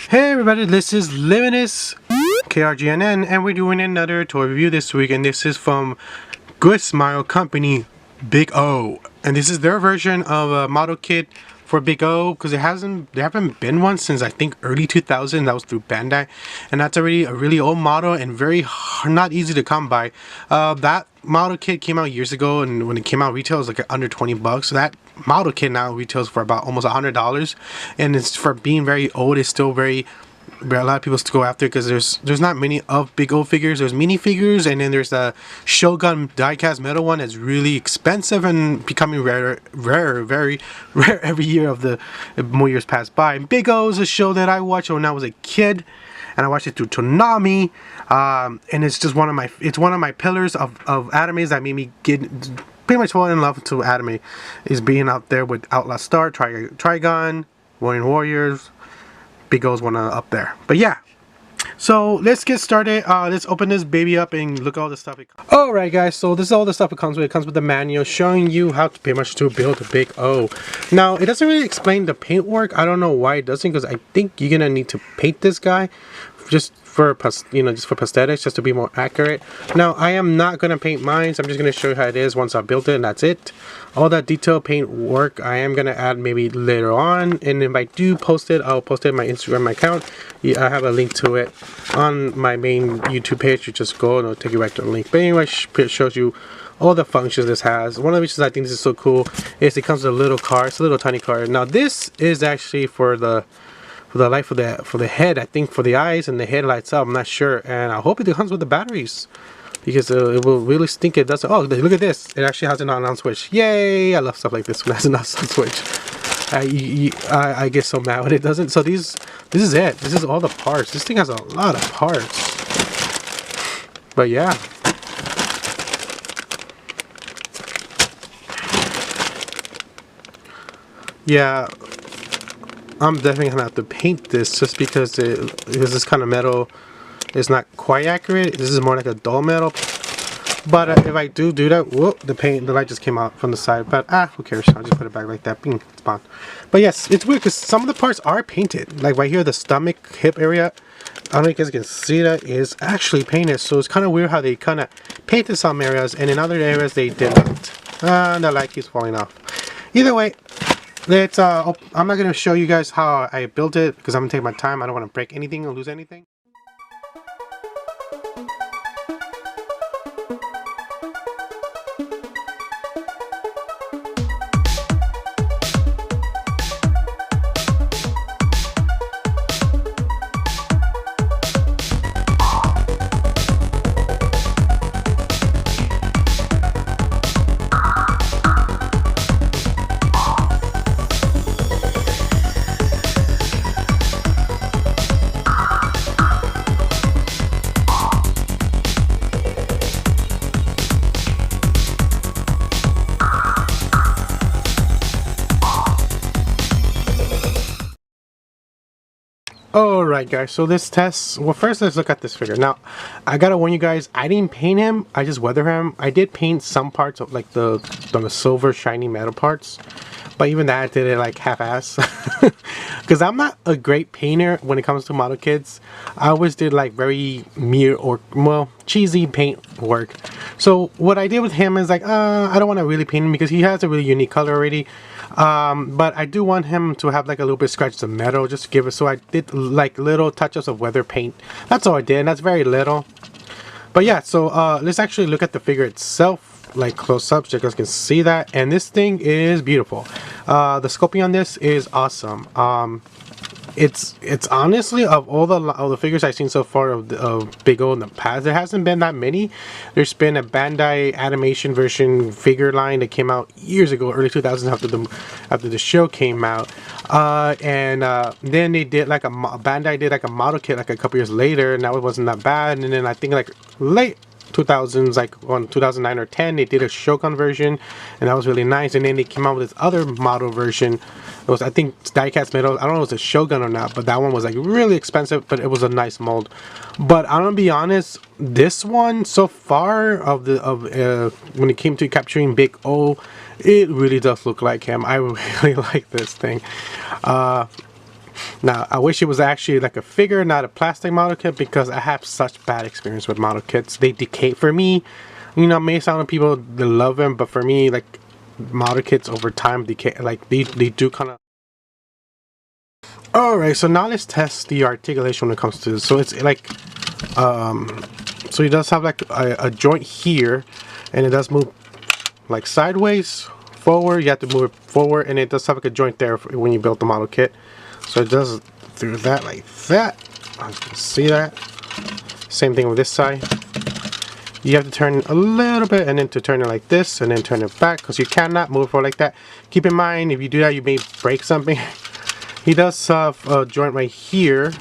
Hey everybody, this is Limitless KRGNN, and we're doing another toy review this week, and this is from Good Smile Company Big O, and this is their version of a model kit for Big O, because there haven't been one since I think early 2000. That was through Bandai, and that's already a really old model and very not easy to come by. That model kit came out years ago, and when it came out retail it was like under 20 bucks. So that model kit now retails for about almost $100, and it's, for being very old, it's still very a lot of people still go after, because there's not many of Big O figures. There's mini figures, and then there's the Shogun die-cast metal one that's really expensive and becoming very rare every year of the more years pass by. And Big O is a show that I watched when I was a kid, and I watched it through Toonami, and it's just one of my pillars of animes that made me get pretty much fall in love to anime, is being out there with Outlaw Star, Trigun, Warriors. Big O's one up there. But yeah, so let's get started. Let's open this baby up and look at all the stuff it comes. Alright guys, so this is all the stuff it comes with. It comes with the manual showing you how to pretty much to build a Big O. Now it doesn't really explain the paint work. I don't know why it doesn't, because I think you're gonna need to paint this guy just for prosthetics, just to be more accurate. Now I am not gonna paint mine, so I'm just gonna show you how it is once I built it, and that's it. All that detail paint work I am gonna add maybe later on, and if I do post it, I'll post it on my Instagram account. I have a link to it on my main YouTube page. You just go and it'll take you right to the link. But anyway, it shows you all the functions this has. One of the reasons I think this is so cool is it comes with a little car. It's a little tiny car. Now this is actually for the light for the head, I think, for the eyes, and the head lights up. I'm not sure, and I hope it comes with the batteries, because it will really stink. It does. Oh, look at this! It actually has an on switch. Yay! I love stuff like this when it has an on switch. I get so mad when it doesn't. So this is it. This is all the parts. This thing has a lot of parts. But yeah. Yeah. I'm definitely gonna have to paint this, just because this kind of metal is not quite accurate. This is more like a dull metal. But if I do that, whoop, the light just came out from the side. But who cares? I'll just put it back like that. Bing, it's gone. But yes, it's weird because some of the parts are painted. Like right here, the stomach, hip area. I don't know if you guys can see that, is actually painted. So it's kind of weird how they kind of painted some areas, and in other areas they did not. The light keeps falling off. Either way. I'm not going to show you guys how I built it, because I'm going to take my time. I don't want to break anything or lose anything. Alright guys, so this test, well first let's look at this figure. Now, I gotta warn you guys, I didn't paint him, I just weather him. I did paint some parts of like the silver shiny metal parts, but even that I did it like half-ass. Because I'm not a great painter when it comes to model kits. I always did like very cheesy paint work. So what I did with him is like, I don't want to really paint him because he has a really unique color already. But I do want him to have like a little bit of scratches of metal, just to give it. So I did like little touches of weather paint. That's all I did, and that's very little. But yeah, so let's actually look at the figure itself, like close up, so you guys can see that. And this thing is beautiful. The sculpting on this is awesome. It's honestly, of all the figures I've seen so far of Big O in the past, there hasn't been that many. There's been a Bandai animation version figure line that came out years ago, early 2000s, after the show came out, and then they did like Bandai did like a model kit like a couple years later, and that wasn't that bad. And then I think like late 2000s, like on 2009 or 10, they did a Shogun version, and that was really nice. And then they came out with this other model version. It was, I think, die-cast metal. I don't know if it was a Shogun or not, but that one was like really expensive, but it was a nice mold. But I'm gonna be honest, this one so far when it came to capturing Big O It really does look like him. I really like this thing. Now, I wish it was actually like a figure, not a plastic model kit, because I have such bad experience with model kits. They decay. For me, you know, may sound like people that love them, but for me, like, model kits over time decay. Like, they do kind of. Alright, so now let's test the articulation when it comes to this. So it's like, so it does have like a joint here, and it does move like sideways, forward. You have to move it forward, and it does have like a joint there when you build the model kit. So it does through that like that. You can see that. Same thing with this side. You have to turn a little bit, and then to turn it like this, and then turn it back, because you cannot move it forward like that. Keep in mind, if you do that, you may break something. He does have a joint right here,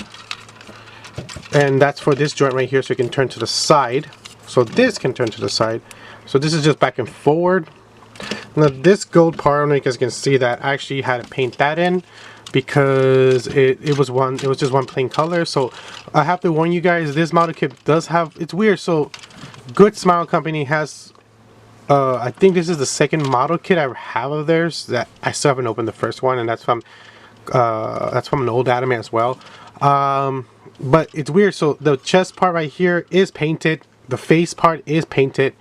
and that's for this joint right here, so you can turn to the side. So this can turn to the side. So this is just back and forward. Now this gold part, I don't know if you guys can see that, I actually had to paint that in because it was just one plain color. So I have to warn you guys, this model kit does have, it's weird. So Good Smile Company has, I think this is the second model kit I have of theirs that I still haven't opened the first one, and that's from an old anime as well. But it's weird. So the chest part right here is painted, the face part is painted,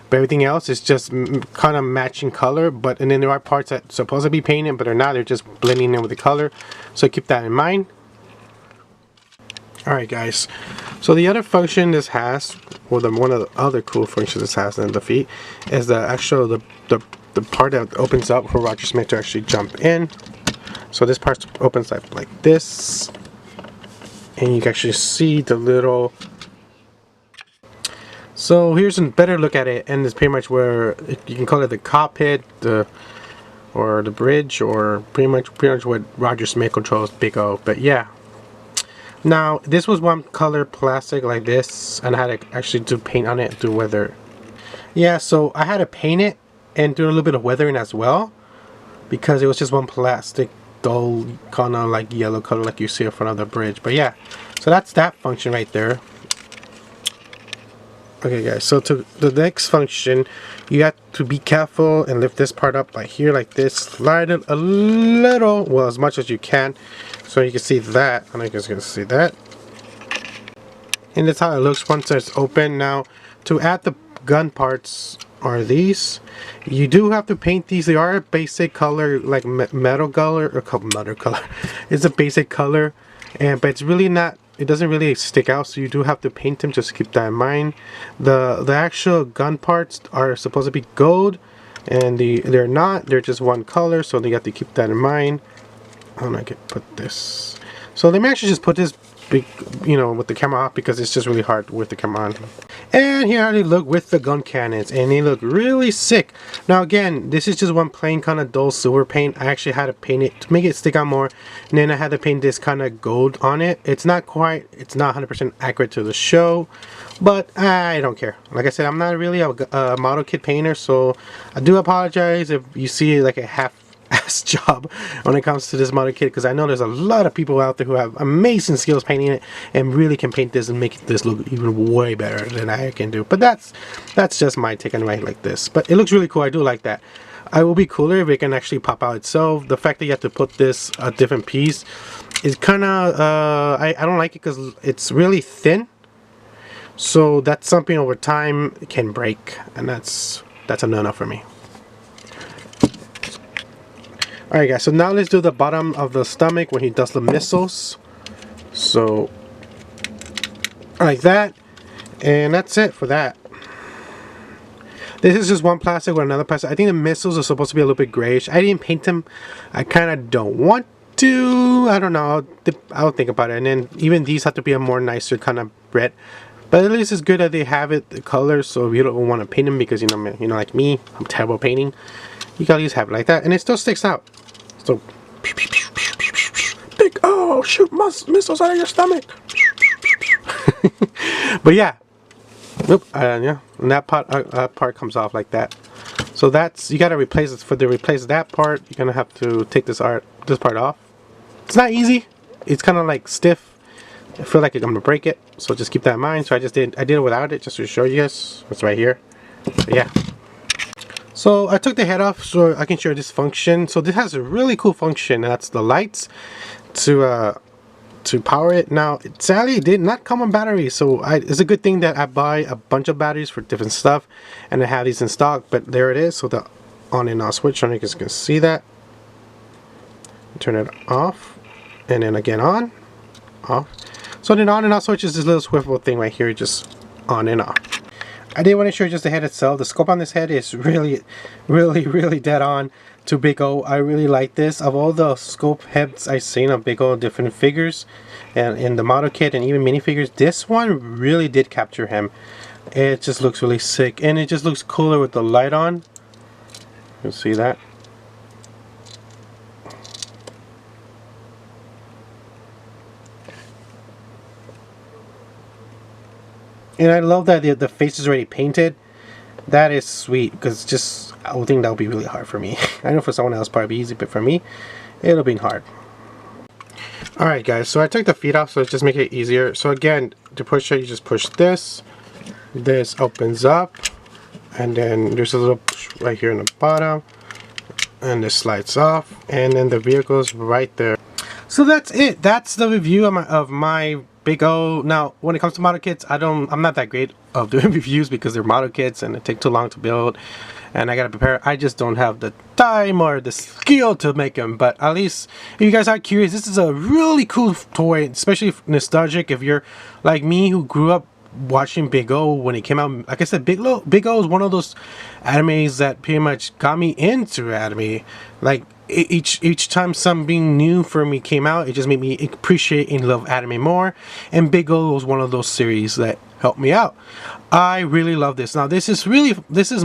but everything else is just kind of matching color. And then there are parts that supposed to be painted, but they're not. They're just blending in with the color. So keep that in mind. Alright guys, so the other function this has, or one of the other cool functions this has in the feet, is the actual the part that opens up for Roger Smith to actually jump in. So this part opens up like this, and you can actually see the little. So here's a better look at it, and it's pretty much where you can call it the cockpit, or the bridge, or pretty much what Roger Smith controls Big O. But yeah. Now this was one color plastic like this, and I had to actually do paint on it, do weather. Yeah, so I had to paint it and do a little bit of weathering as well, because it was just one plastic dull kind of like yellow color like you see in front of the bridge. But yeah, so that's that function right there. Okay guys, so to the next function, you have to be careful and lift this part up right here like this, slide it a little, well, as much as you can, so you can see that. I don't know if you guys can see that. And that's how it looks once it's open. Now to add the gun parts are these. You do have to paint these. They are a basic color, like metal color, or metal color. It's a basic color, but it's really not, it doesn't really stick out, so you do have to paint them. Just keep that in mind. The actual gun parts are supposed to be gold, and they're not. They're just one color, so you have to keep that in mind. I don't know, I could put this. So they may actually just put this big, you know, with the camera off, because it's just really hard with the camera on. And here how they look with the gun cannons, and they look really sick. Now again, this is just one plain kind of dull silver paint. I actually had to paint it to make it stick out more, and then I had to paint this kind of gold on it. It's not 100% accurate to the show, but I don't care. Like I said, I'm not really a model kit painter, so I do apologize if you see like a half-ass job when it comes to this model kit, because I know there's a lot of people out there who have amazing skills painting it and really can paint this and make this look even way better than I can do. But that's just my take on it like this. But it looks really cool. I do like that. It will be cooler if it can actually pop out itself. The fact that you have to put this a different piece is kind of I don't like it, because it's really thin. So that's something over time can break, and that's a no-no for me. Alright guys, so now let's do the bottom of the stomach when he does the missiles. So, like that. And that's it for that. This is just one plastic with another plastic. I think the missiles are supposed to be a little bit grayish. I didn't paint them. I kind of don't want to. I don't know. I'll think about it. And then even these have to be a more nicer kind of red. But at least it's good that they have it, the colors, so if you don't want to paint them, because you know like me, I'm terrible at painting. You can at least have it like that, and it still sticks out. So, big oh, shoot missiles out of your stomach. But yeah, yeah, and that part comes off like that. So you gotta replace it. To replace that part, you're gonna have to take this part off. It's not easy. It's kind of like stiff. I feel like I'm gonna break it, so just keep that in mind. So I did it without it, just to show you guys. It's right here. So yeah. So I took the head off so I can show this function. So this has a really cool function. That's the lights to power it. Now sadly it did not come on batteries, so it's a good thing that I buy a bunch of batteries for different stuff and I have these in stock. But there it is. So the on and off switch, you guys can see that. Turn it off and then again on, off. So the on and off switch is this little swivel thing right here, just on and off. I did want to show you just the head itself. The scope on this head is really dead on to Big O. I really like this. Of all the scope heads I've seen of Big O different figures and in the model kit and even minifigures, this one really did capture him. It just looks really sick and it just looks cooler with the light on. You'll see that. And I love that the face is already painted. That is sweet, because just I would think that would be really hard for me. I know for someone else probably easy, but for me it'll be hard. Alright guys, so I took the feet off so just make it easier. So again, to push it, you just push this. This opens up, and then there's a little push right here in the bottom, and this slides off, and then the vehicle's right there. So that's it. That's the review of my Big O. Now, when it comes to model kits, I'm not that great of doing reviews because they're model kits and it takes too long to build, and I gotta prepare. I just don't have the time or the skill to make them. But at least, if you guys are curious, this is a really cool toy, especially nostalgic. If you're like me, who grew up watching Big O when it came out. Like I said, Big O is one of those animes that pretty much got me into anime. Like each time something new for me came out, it just made me appreciate and love anime more. And Big O was one of those series that helped me out. I really love this. Now this is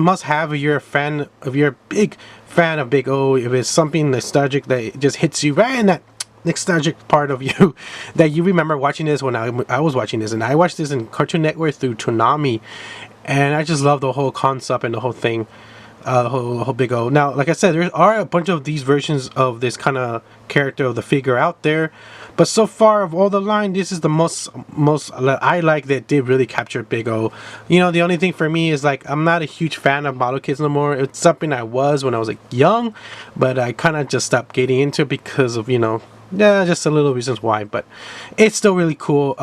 must have if you're a big fan of Big O. If it's something nostalgic that just hits you right in that nostalgic part of you that you remember watching this when I was watching this, and I watched this in Cartoon Network through Toonami, and I just love the whole concept and the whole thing, the whole Big O. Now, like I said, there are a bunch of these versions of this kind of character of the figure out there, but so far of all the line, this is the most I like that did really capture Big O. You know, the only thing for me is like I'm not a huge fan of model kits no more. It's something I was when I was like young, but I kind of just stopped getting into it because of, you know, yeah, just a little reasons why, but it's still really cool.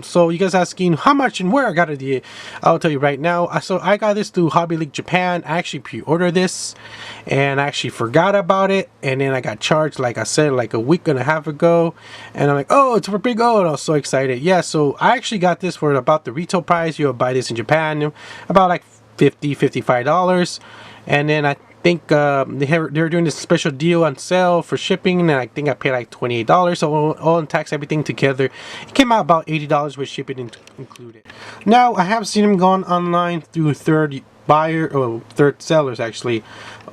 So you guys asking how much and where I got it, I'll tell you right now. So I got this through HobbyLink Japan. I actually pre-ordered this and I actually forgot about it, and then I got charged, like I said, like a week and a half ago, and I'm like, oh, it's for Big O, and I was so excited. Yeah, so I actually got this for about the retail price. You'll buy this in Japan about like $55, and then I think they're doing this special deal on sale for shipping, and I think I paid like $28. So all in tax, everything together, it came out about $80 with shipping included. Now I have seen them going online through third sellers actually.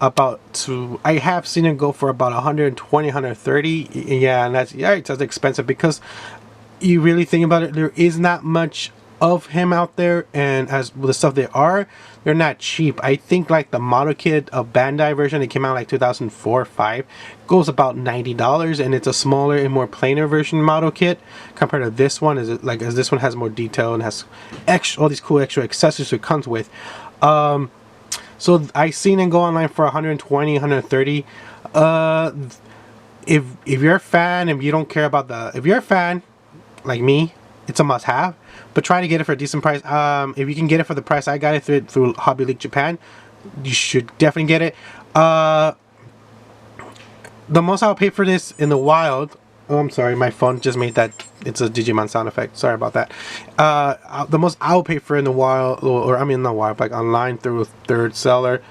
I have seen them go for about 120, 130. Yeah, and that's expensive, because you really think about it, there is not much of him out there, and as with the stuff they're not cheap. I think like the model kit of Bandai version, it came out like 2004 or 5, goes about $90, and it's a smaller and more plainer version model kit compared to this one. As this one has more detail and has all these cool extra accessories it comes with. So I seen it go online for 120, 130. If you're a fan, if you don't care about if you're a fan like me, it's a must-have, but try to get it for a decent price. If you can get it for the price I got it through HobbyLink Japan, you should definitely get it. The most I'll pay for this in the wild, oh, I'm sorry, my phone just made that, it's a Digimon sound effect, sorry about that. The most I'll pay for in the wild, or I mean not wild, like online through a third seller,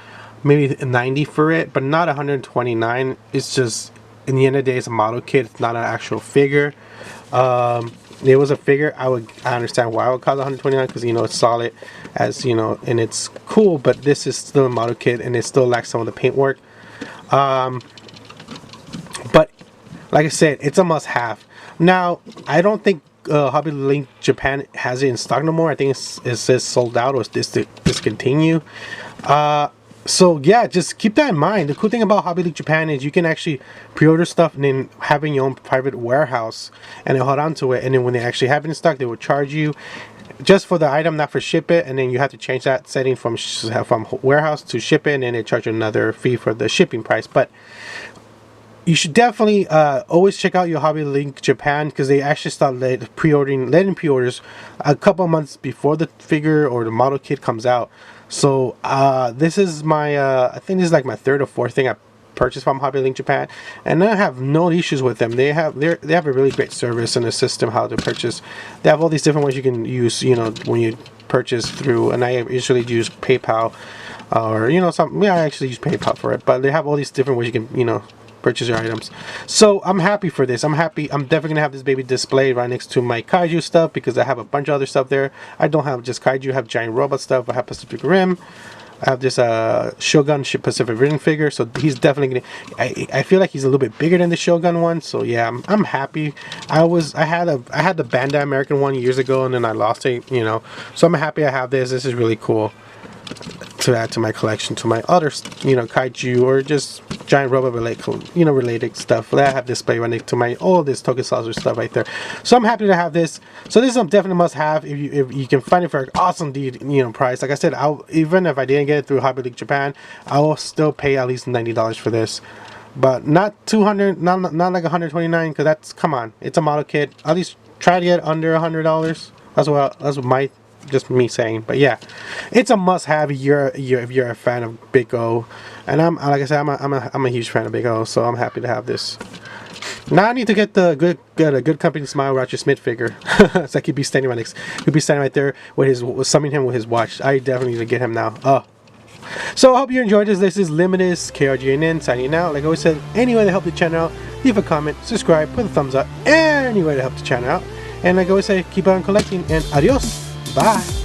maybe 90 for it, but not 129. It's just, in the end of the day, it's a model kit, it's not an actual figure. It was a figure, I understand why I would cost 129, because, you know, it's solid, as you know, and it's cool. But this is still a model kit, and it still lacks some of the paintwork. But like I said, it's a must-have. Now, I don't think HobbyLink Japan has it in stock no more. I think it says sold out or discontinue. So yeah, just keep that in mind. The cool thing about HobbyLink Japan is you can actually pre-order stuff and then having your own private warehouse and then hold on to it, and then when they actually have it in stock, they will charge you just for the item, not for ship it, and then you have to change that setting from warehouse to ship it, and then they charge you another fee for the shipping price. But you should definitely always check out your hobbylink Japan, because they actually start letting pre-orders a couple months before the figure or the model kit comes out. So this is my I think this is like my third or fourth thing I purchased from hobbylink Japan, and I have no issues with them. They have a really great service and a system how to purchase. They have all these different ways you can use, you know, when you purchase through, and I usually use PayPal, or you know, I actually use PayPal for it, but they have all these different ways you can, you know, purchase your items. So I'm happy for this. I'm happy. I'm definitely gonna have this baby displayed right next to my kaiju stuff, because I have a bunch of other stuff there. I don't have just kaiju, I have giant robot stuff, I have Pacific Rim, I have this Shogun Pacific Rim figure, so he's definitely gonna, I feel like he's a little bit bigger than the Shogun one. So yeah, I'm happy. I had the Bandai American one years ago, and then I lost it, you know, so I'm happy I have this. This is really cool to add to my collection, to my other, you know, kaiju or just giant robot related stuff that I have displayed right next to my all this tokusatsu stuff right there. So I'm happy to have this. So this is a definite must have if you can find it for an awesome price. Like I said, even if I didn't get it through hobbylink Japan, I will still pay at least $90 for this. But not 200, not like 129, because that's, come on, it's a model kit. At least try to get under $100. That's what my, just me saying. But yeah, it's a must-have if you're a fan of Big O, and like I said, I'm a huge fan of Big O, so I'm happy to have this. Now I need to get a good company smile Roger Smith figure. So I could be standing right there with summing him with his watch. I definitely need to get him now. So I hope you enjoyed this. This is Limitless KRGNN signing out. Like I always said, any way to help the channel out, leave a comment, subscribe, put a thumbs up, any way to help the channel out. And like I always say, keep on collecting, and adios. Bye.